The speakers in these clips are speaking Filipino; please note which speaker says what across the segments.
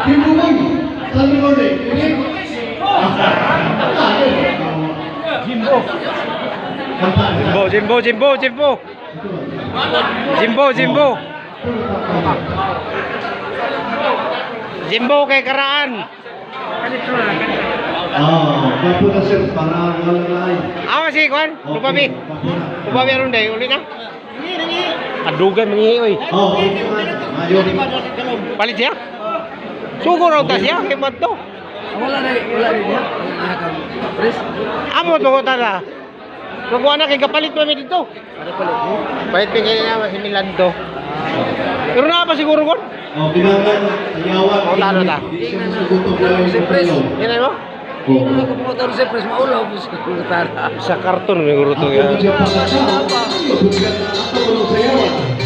Speaker 1: Kimbuboy. Sabi mo rin. Jimbo.
Speaker 2: Jimbo kay Karaan.
Speaker 1: Bapo na sir, para walang lain.
Speaker 2: Si Kwan, Lupabi aron day, uli na. Adugan mangihi oy.
Speaker 1: Mayo.
Speaker 2: Palit siya. Sugo raw ta siya kay Madto.
Speaker 3: Wala na niya. Pres.
Speaker 2: Amo to tara. Kuha na kay kapalit pa mi dito.
Speaker 3: Ano palit mo?
Speaker 2: Palit pa kay na si Milando. Pero na pa siguro kon.
Speaker 1: Pinangan, yawan.
Speaker 2: Talo ta. Yan mo?
Speaker 3: Hindi ko pumunta rin sa pres. Maulaw po sa kulutara.
Speaker 2: Sa karton siguro to ya.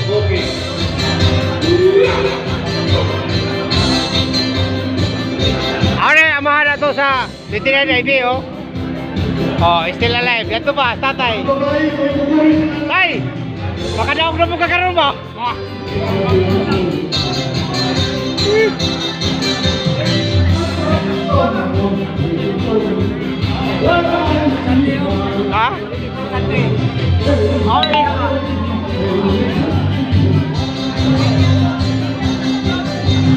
Speaker 1: Okay.
Speaker 2: Ano amahan na to sa Lieutenant Ivy oh. Still alive. Yan to ba, tatay? Tay! Baka daog na mo kakaroon ba? Ha? Okay.